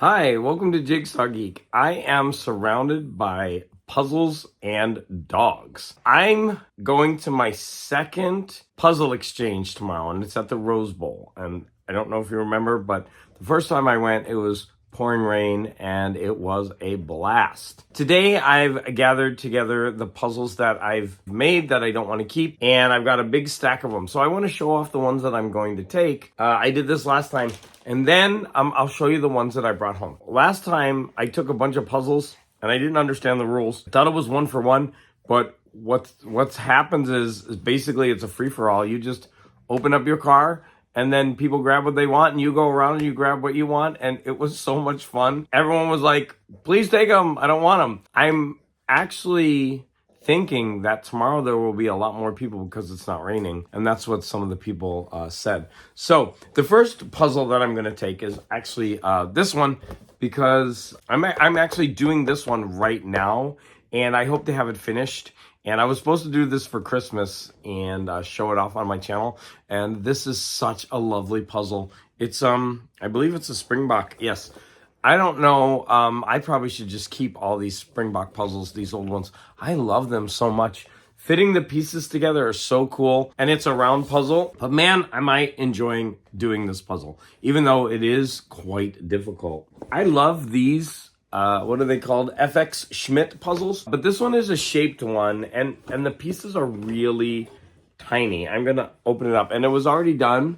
Hi, welcome to Jigsaw Geek. I am surrounded by puzzles and dogs. I'm going to my second puzzle exchange tomorrow, and it's at the Rose Bowl. And I don't know if you remember, but the first time I went, it was pouring rain, and it was a blast. Today, I've gathered together the puzzles that I've made that I don't want to keep, and I've got a big stack of them. So I want to show off the ones that I'm going to take. I did this last time, and then I'll show you the ones that I brought home. Last time, I took a bunch of puzzles, and I didn't understand the rules. I thought it was 1 for 1, but what happens is basically it's a free-for-all. You just open up your car, and then people grab what they want, and you go around and you grab what you want, and it was so much fun. Everyone was like, please take them, I don't want them. I'm actually thinking that tomorrow there will be a lot more people because it's not raining, and that's what some of the people said. So the first puzzle that I'm going to take is actually this one, because I'm actually doing this one right now, and I hope to have it finished. And I was supposed to do this for Christmas and show it off on my channel. And this is such a lovely puzzle. It's, I believe it's a Springbok. Yes. I don't know. I probably should just keep all these Springbok puzzles, these old ones. I love them so much. Fitting the pieces together are so cool. And it's a round puzzle. But man, am I enjoying doing this puzzle, even though it is quite difficult. I love these. What are they called? FX Schmidt puzzles. But this one is a shaped one, and the pieces are really tiny. I'm gonna open it up, and it was already done,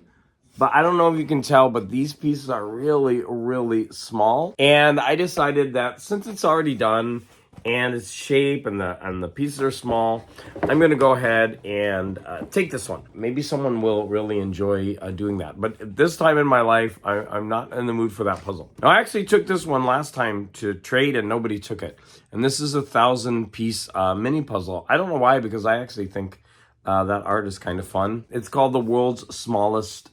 but I don't know if you can tell, but these pieces are really, really small. And I decided that since it's already done and it's shape and the pieces are small, I'm gonna go ahead and take this one. Maybe someone will really enjoy doing that. But this time in my life, I'm not in the mood for that puzzle. Now, I actually took this one last time to trade and nobody took it. And this is a 1,000-piece mini puzzle. I don't know why, because I actually think that art is kind of fun. It's called the world's smallest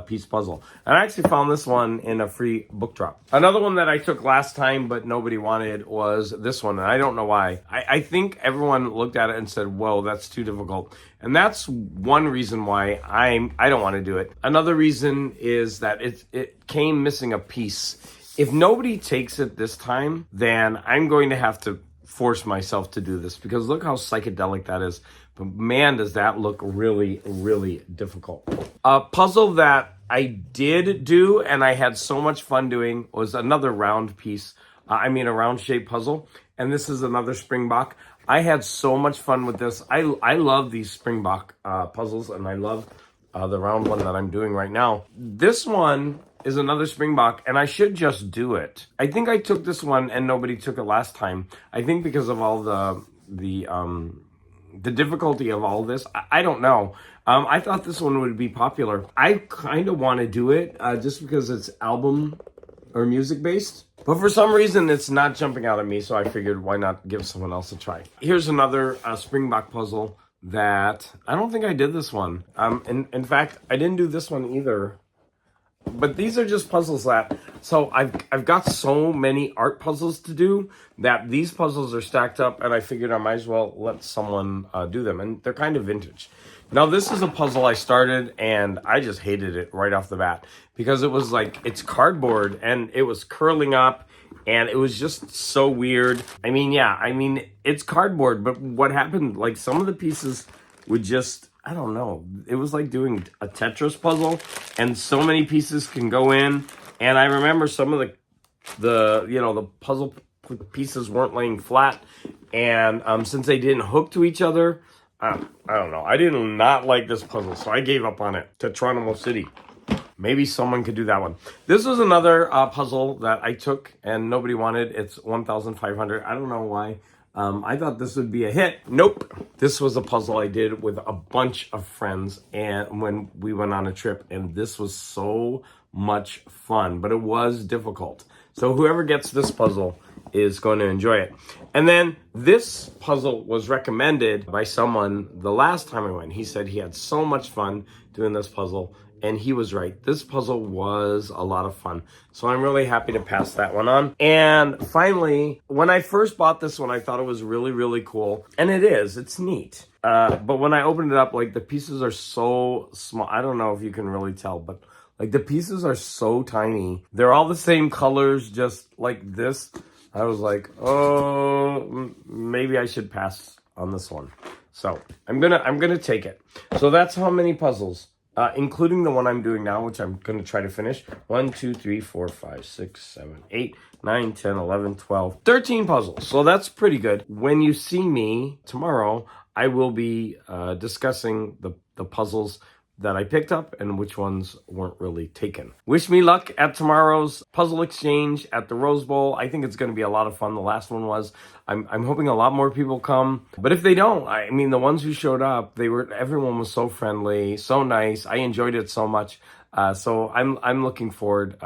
piece puzzle. And I actually found this one in a free book drop. Another one that I took last time but nobody wanted was this one, and I don't know why. I think everyone looked at it and said, whoa, that's too difficult. And that's one reason why I don't want to do it. Another reason is that it came missing a piece. If nobody takes it this time, then I'm going to have to force myself to do this, because look how psychedelic that is. But man, does that look really, really difficult. A puzzle that I did do and I had so much fun doing was another round piece. A round shaped puzzle. And this is another Springbok. I had so much fun with this. I love these Springbok puzzles, and I love the round one that I'm doing right now. This one is another Springbok, and I should just do it. I think I took this one and nobody took it last time. I think because of all the difficulty of all this. I don't know. I thought this one would be popular. I kind of want to do it just because it's album or music based. But for some reason, it's not jumping out at me, so I figured why not give someone else a try. Here's another Springbok puzzle that I don't think I did this one. In fact, I didn't do this one either. But these are just puzzles that, so I've got so many art puzzles to do that these puzzles are stacked up, and I figured I might as well let someone do them, and they're kind of vintage. Now, this is a puzzle I started, and I just hated it right off the bat, because it was like, it's cardboard, and it was curling up, and it was just so weird. It's cardboard, but what happened, like some of the pieces would just, I don't know. It was like doing a Tetris puzzle, and so many pieces can go in. And I remember some of the puzzle pieces weren't laying flat, and since they didn't hook to each other, I don't know. I did not like this puzzle, so I gave up on it. Tetronymo City. Maybe someone could do that one. This was another puzzle that I took and nobody wanted. It's 1,500. I don't know why. I thought this would be a hit. Nope. This was a puzzle I did with a bunch of friends, and when we went on a trip, and this was so much fun, but it was difficult. So whoever gets this puzzle is going to enjoy it. And then this puzzle was recommended by someone the last time I went. He said he had so much fun doing this puzzle. And he was right. This puzzle was a lot of fun. So I'm really happy to pass that one on. And finally, when I first bought this one, I thought it was really, really cool. And it is. It's neat. But when I opened it up, like the pieces are so small. I don't know if you can really tell, but Like the pieces are so tiny. They're all the same colors, just like this. I was like, oh, maybe I should pass on this one. So I'm gonna take it. So that's how many puzzles, including the one I'm doing now, which I'm gonna try to finish. 1, 2, 3, 4, 5, 6, 7, 8, 9, 10, 11, 12, 13 puzzles. So that's pretty good. When you see me tomorrow, I will be discussing the puzzles that I picked up and which ones weren't really taken. Wish me luck at tomorrow's puzzle exchange at the Rose Bowl. I think it's going to be a lot of fun. The last one was. I'm hoping a lot more people come. But if they don't, I mean, the ones who showed up, everyone was so friendly, so nice. I enjoyed it so much. So I'm looking forward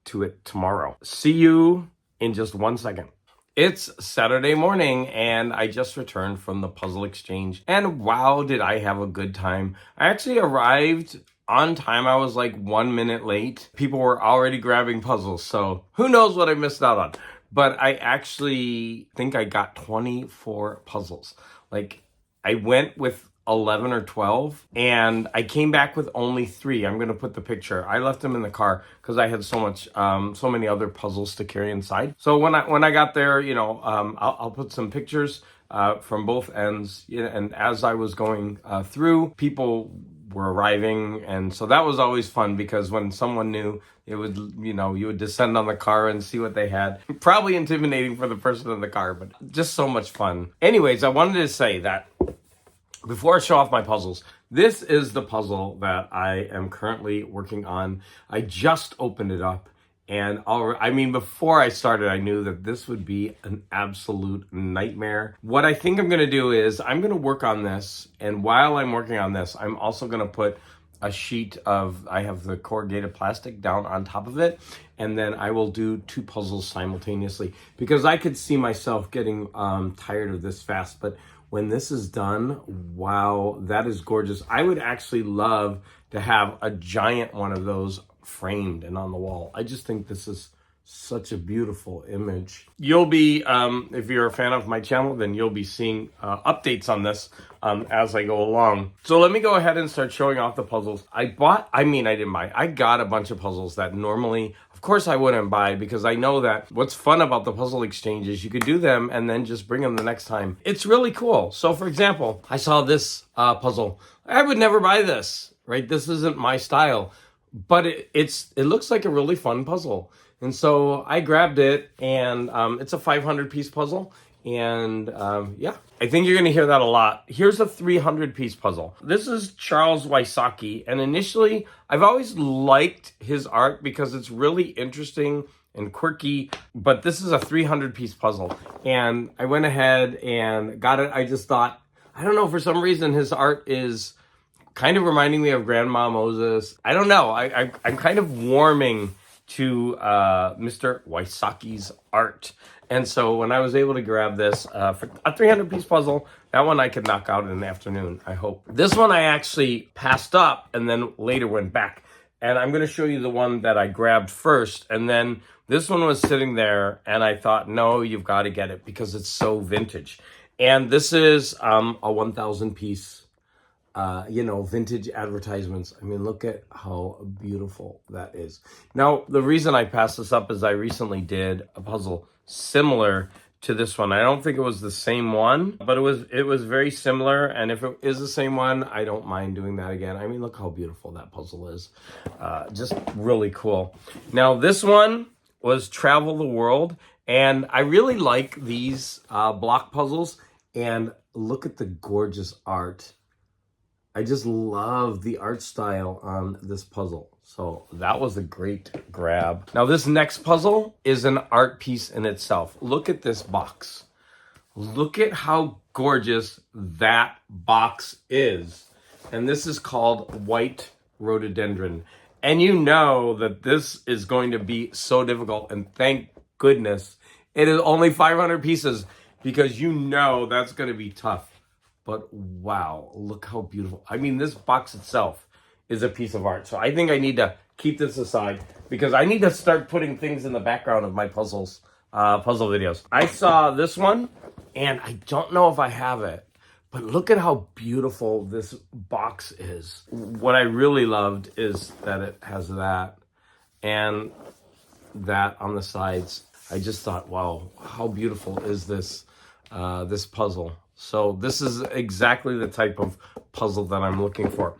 to it tomorrow. See you in just 1 second. It's Saturday morning and I just returned from the puzzle exchange and wow, did I have a good time. I actually arrived on time. I was like 1 minute late. People were already grabbing puzzles, so who knows what I missed out on. But I actually think I got 24 puzzles. Like I went with 11 or 12 and I came back with only 3. I'm going to put the picture. I left them in the car because I had so many other puzzles to carry inside. So when I got there, I'll put some pictures from both ends. And as I was going through, people were arriving, and so that was always fun because when someone new, it would, you would descend on the car and see what they had. Probably intimidating for the person in the car, but just so much fun. Anyways, I wanted to say that before I show off my puzzles, this is the puzzle that I am currently working on. I just opened it up, and before I started, I knew that this would be an absolute nightmare. What I think I'm going to do is I'm going to work on this, and while I'm working on this, I'm also going to put a sheet I have the corrugated plastic down on top of it, and then I will do 2 puzzles simultaneously because I could see myself getting tired of this fast, but when this is done, wow, that is gorgeous. I would actually love to have a giant one of those framed and on the wall. I just think this is such a beautiful image. You'll be, if you're a fan of my channel, then you'll be seeing updates on this as I go along. So let me go ahead and start showing off the puzzles. I got a bunch of puzzles that normally, of course I wouldn't buy because I know that what's fun about the puzzle exchange is you could do them and then just bring them the next time. It's really cool. So for example, I saw this puzzle. I would never buy this, right? This isn't my style, but it looks like a really fun puzzle. And so I grabbed it, and it's a 500 piece puzzle. And yeah, I think you're going to hear that a lot. Here's a 300 piece puzzle. This is Charles Wysocki. And initially, I've always liked his art because it's really interesting and quirky. But this is a 300 piece puzzle. And I went ahead and got it. I just thought, I don't know, for some reason, his art is kind of reminding me of Grandma Moses. I don't know. I'm kind of warming to Mr. Wysocki's art. And so when I was able to grab this for a 300 piece puzzle, that one I could knock out in an afternoon, I hope. This one I actually passed up and then later went back. And I'm going to show you the one that I grabbed first. And then this one was sitting there and I thought, no, you've got to get it because it's so vintage. And this is a 1,000 piece vintage advertisements. I mean, look at how beautiful that is. Now, the reason I passed this up is I recently did a puzzle similar to this one. I don't think it was the same one, but it was very similar. And if it is the same one, I don't mind doing that again. I mean, look how beautiful that puzzle is. Just really cool. Now, this one was Travel the World. And I really like these block puzzles. And look at the gorgeous art. I just love the art style on this puzzle. So that was a great grab. Now this next puzzle is an art piece in itself. Look at this box. Look at how gorgeous that box is. And this is called White Rhododendron. And you know that this is going to be so difficult. And thank goodness it is only 500 pieces because you know that's going to be tough. But wow, look how beautiful. I mean, this box itself is a piece of art. So I think I need to keep this aside because I need to start putting things in the background of my puzzle videos. I saw this one and I don't know if I have it, But look at how beautiful this box is. What I really loved is that it has that and that on the sides. I just thought, wow, how beautiful is this this puzzle? So this is exactly the type of puzzle that I'm looking for.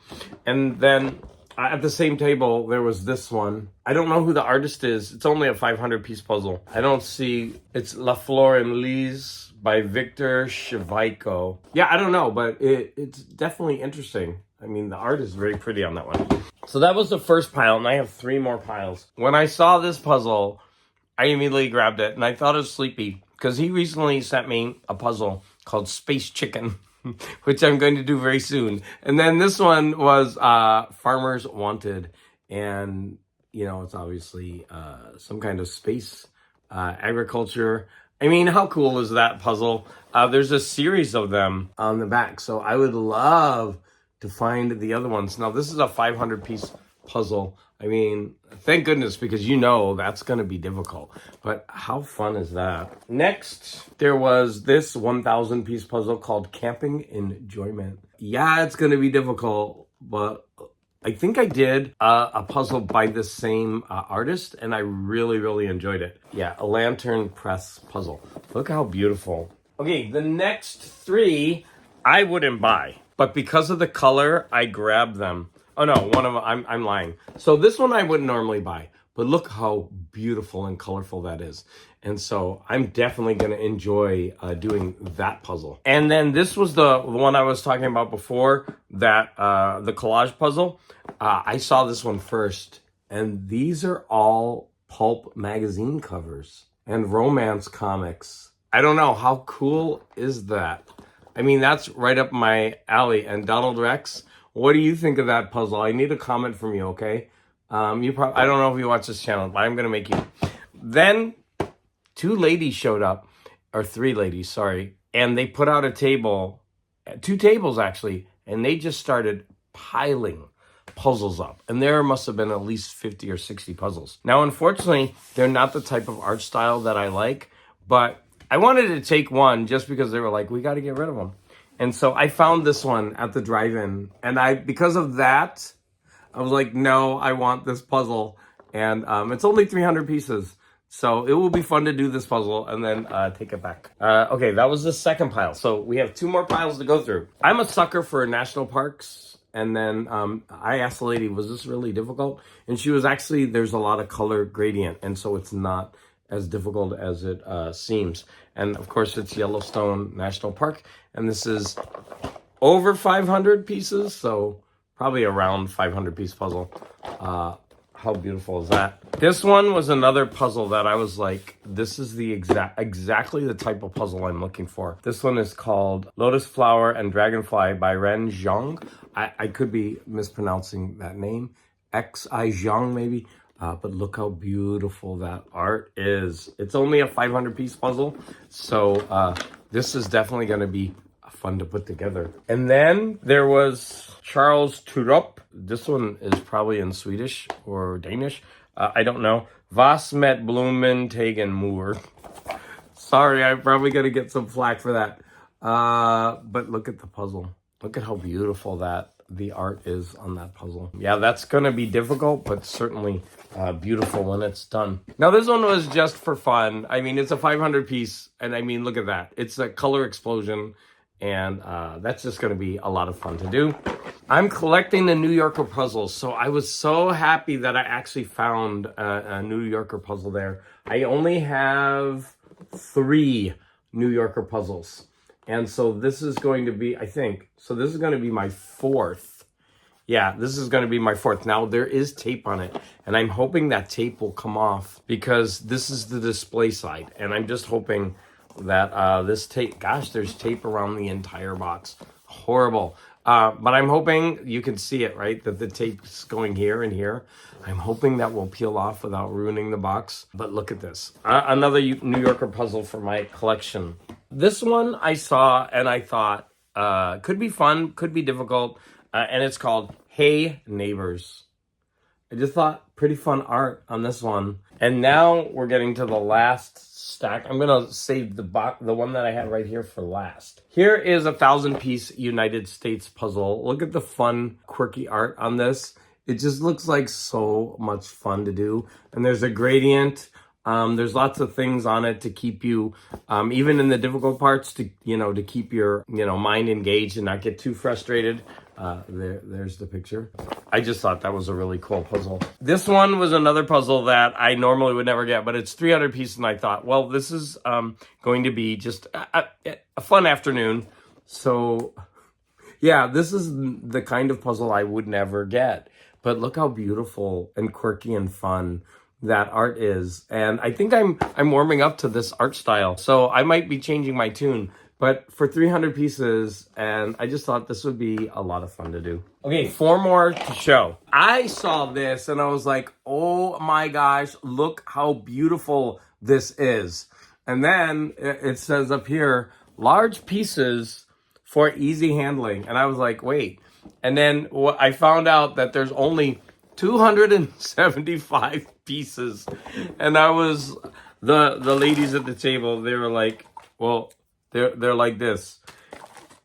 And then at the same table, there was this one. I don't know who the artist is. It's only a 500-piece puzzle. I don't see. It's La Flor en Lise by Victor Sheviko. Yeah, I don't know, but it's definitely interesting. I mean, the art is very pretty on that one. So that was the first pile, and I have 3 more piles. When I saw this puzzle, I immediately grabbed it, and I thought it was Sleepy, because he recently sent me a puzzle called Space Chicken, which I'm going to do very soon. And then this one was Farmers Wanted, and, you know, it's obviously some kind of space agriculture. I mean, how cool is that puzzle? There's a series of them on the back, so I would love to find the other ones. Now, this is a 500-piece puzzle. I mean, thank goodness, because you know that's going to be difficult. But how fun is that? Next, there was this 1,000-piece puzzle called Camping Enjoyment. Yeah, it's going to be difficult, but I think I did a puzzle by the same artist, and I really, really enjoyed it. Yeah, a lantern press puzzle. Look how beautiful. Okay, the next 3 I wouldn't buy, but because of the color, I grabbed them. Oh no, one of them, I'm lying. So this one I wouldn't normally buy, but look how beautiful and colorful that is. And so I'm definitely going to enjoy doing that puzzle. And then this was the one I was talking about before, that the collage puzzle. I saw this one first, and these are all pulp magazine covers and romance comics. I don't know, how cool is that? I mean, that's right up my alley. And Donald Rex, what do you think of that puzzle? I need a comment from you, okay? I don't know if you watch this channel, but I'm going to make you. Then 2 ladies showed up, or 3 ladies, sorry, and they put out a table, 2 tables actually, and they just started piling puzzles up. And there must have been at least 50 or 60 puzzles. Now, unfortunately, they're not the type of art style that I like, but I wanted to take one just because they were like, we got to get rid of them. And so I found this one at the drive-in, and because of that, I was like, no, I want this puzzle. And it's only 300 pieces. So it will be fun to do this puzzle and then take it back. Okay, that was the second pile. So we have 2 more piles to go through. I'm a sucker for national parks. And then I asked the lady, was this really difficult? And she was actually, there's a lot of color gradient. And so it's not as difficult as it seems. And of course, it's Yellowstone National Park. And this is over 500 pieces. So probably around 500-piece puzzle. How beautiful is that? This one was another puzzle that I was like, this is the exactly the type of puzzle I'm looking for. This one is called Lotus Flower and Dragonfly by Ren Zhang. I could be mispronouncing that name. X.I. Zhang maybe. But look how beautiful that art is. It's only a 500-piece puzzle. So this is definitely going to be fun to put together. And then there was Charles Turup. This one is probably in Swedish or Danish. I don't know. Was met Blumen tegen Moor. Sorry, I'm probably going to get some flack for that. But look at the puzzle. Look at how beautiful the art is on that puzzle. Yeah, that's going to be difficult, but certainly beautiful when it's done. Now, this one was just for fun. I mean, it's a 500-piece, and I mean, look at that. It's a color explosion, and that's just going to be a lot of fun to do. I'm collecting the New Yorker puzzles, so I was so happy that I actually found a New Yorker puzzle there. I only have 3 New Yorker puzzles. And so this is going to be, this is going to be my 4th. Yeah, this is going to be my 4th. Now, there is tape on it, and I'm hoping that tape will come off because this is the display side. And I'm just hoping that this tape, gosh, there's tape around the entire box. Horrible. But I'm hoping you can see it, right? That the tape's going here and here. I'm hoping that will peel off without ruining the box. But look at this. Another New Yorker puzzle for my collection. This one I saw and I thought could be fun, could be difficult. And it's called Hey Neighbors. I just thought pretty fun art on this one. And now we're getting to the last stack. I'm gonna save the one that I had right here for last. Here is a 1,000-piece United States puzzle. Look at the fun, quirky art on this. It just looks like so much fun to do. And there's a gradient. There's lots of things on it to keep you, even in the difficult parts, to keep your mind engaged and not get too frustrated. There's the picture. I just thought that was a really cool puzzle. This one was another puzzle that I normally would never get, but it's 300 pieces, and I thought, well, this is going to be just a fun afternoon. So, yeah, this is the kind of puzzle I would never get. But look how beautiful and quirky and fun that art is. And I think I'm warming up to this art style. So I might be changing my tune. But for 300 pieces, and I just thought this would be a lot of fun to do. Okay, 4 more to show. I saw this and I was like, oh my gosh, look how beautiful this is. And then it says up here, large pieces for easy handling. And I was like, wait. And then I found out that there's only 275 pieces. And I was, the ladies at the table, they were like, well, they're like this.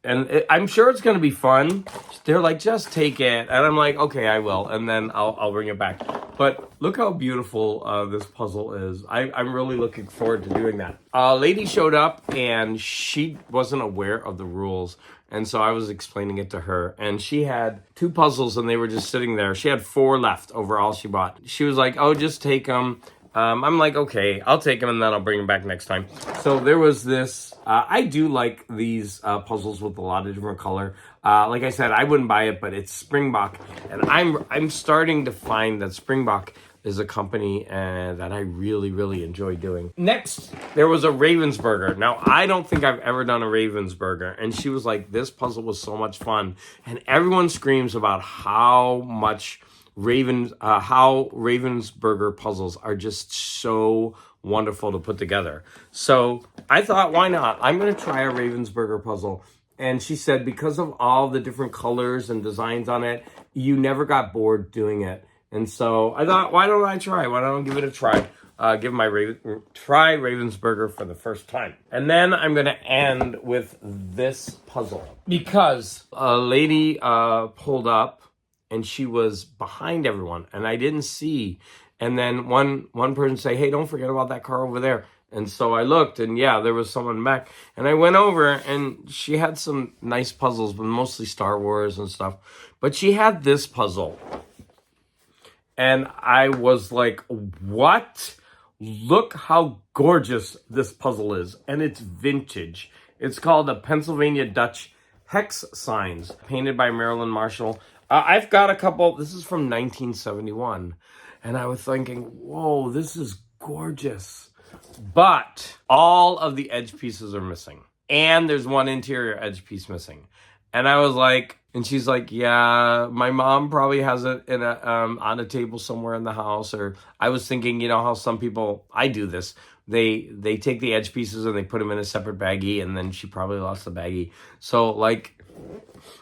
And I'm sure it's going to be fun. They're like, just take it. And I'm like, okay, I will. And then I'll bring it back. But look how beautiful this puzzle is. I'm really looking forward to doing that. A lady showed up and she wasn't aware of the rules. And so I was explaining it to her. And she had 2 puzzles and they were just sitting there. She had 4 left overall she bought. She was like, oh, just take them. I'm like, okay, I'll take them and then I'll bring them back next time. So there was this, I do like these puzzles with a lot of different color. Like I said, I wouldn't buy it, but it's Springbok. And I'm starting to find that Springbok is a company that I really, really enjoy doing. Next, there was a Ravensburger. Now, I don't think I've ever done a Ravensburger. And she was like, this puzzle was so much fun. And everyone screams about how much how Ravensburger puzzles are just so wonderful to put together. So I thought, why not? I'm going to try a Ravensburger puzzle. And she said, because of all the different colors and designs on it, you never got bored doing it. And so I thought, why don't I try? Why don't I give it a try? Try Ravensburger for the first time. And then I'm going to end with this puzzle. Because a lady pulled up and she was behind everyone and I didn't see. And then one person say, hey, don't forget about that car over there. And so I looked and yeah, there was someone back. And I went over and she had some nice puzzles, but mostly Star Wars and stuff. But she had this puzzle. And I was like, what? Look how gorgeous this puzzle is. And it's vintage. It's called the Pennsylvania Dutch Hex Signs, painted by Marilyn Marshall. I've got a couple. This is from 1971. And I was thinking, whoa, this is gorgeous. But all of the edge pieces are missing. And there's one interior edge piece missing. And I was like, and she's like, yeah, my mom probably has it in on a table somewhere in the house. Or I was thinking, you know how some people, I do this. They take the edge pieces and they put them in a separate baggie. And then she probably lost the baggie. So like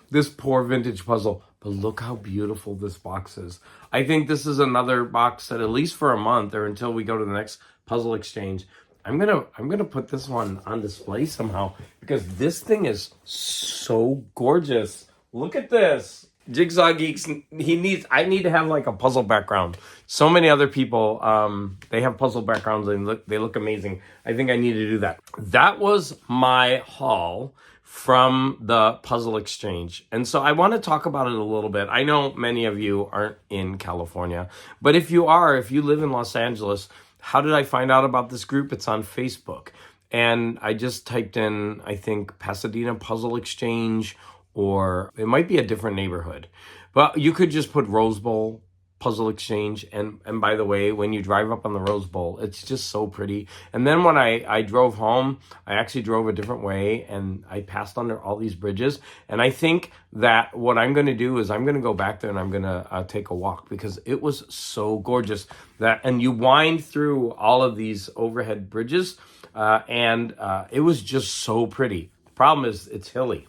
this poor vintage puzzle. But look how beautiful this box is. I think this is another box that at least for a month or until we go to the next puzzle exchange, I'm gonna put this one on display somehow because this thing is so gorgeous. Look at this. Jigsaw Geeks, I need to have like a puzzle background. So many other people, they have puzzle backgrounds and they look amazing. I think I need to do that. That was my haul from the puzzle exchange. And so I want to talk about it a little bit. I know many of you aren't in California, but if you live in Los Angeles, how did I find out about this group? It's on Facebook. And I just typed in, I think, Pasadena Puzzle Exchange, or it might be a different neighborhood. But you could just put Rose Bowl Puzzle Exchange. And by the way, when you drive up on the Rose Bowl, it's just so pretty. And then when I drove home, I actually drove a different way and I passed under all these bridges. And I think that what I'm going to do is I'm going to go back there and I'm going to take a walk because it was so gorgeous. And you wind through all of these overhead bridges and it was just so pretty. The problem is it's hilly.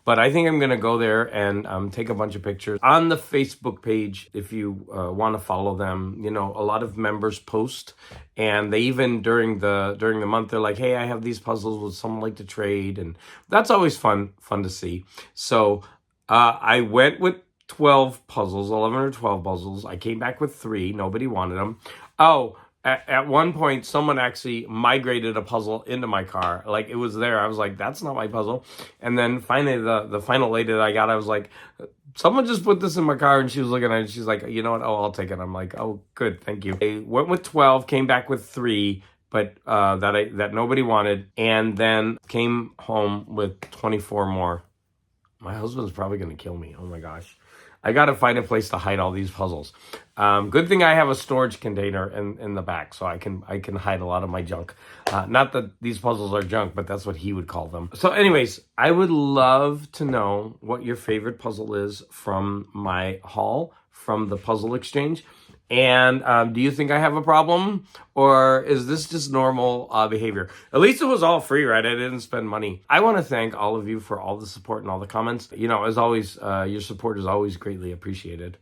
But I think I'm going to go there and take a bunch of pictures on the Facebook page. If you want to follow them, you know, a lot of members post, and they even during the month they're like, hey, I have these puzzles, would someone like to trade? And that's always fun to see. So I went with 12 puzzles, 11 or 12 puzzles. I came back with 3. Nobody wanted them. Oh, at one point, someone actually migrated a puzzle into my car. Like, it was there. I was like, that's not my puzzle. And then finally, the final lady that I got, I was like, someone just put this in my car. And she was looking at it. She's like, you know what? Oh, I'll take it. I'm like, oh, good. Thank you. I went with 12, came back with 3, but that nobody wanted. And then came home with 24 more. My husband's probably going to kill me. Oh, my gosh. I got to find a place to hide all these puzzles. Good thing I have a storage container in the back, so I can hide a lot of my junk. Not that these puzzles are junk, but that's what he would call them. So anyways, I would love to know what your favorite puzzle is from my haul, from the puzzle exchange. And do you think I have a problem, or is this just normal behavior? At least it was all free, right? I didn't spend money. I want to thank all of you for all the support and all the comments. You know, as always, your support is always greatly appreciated.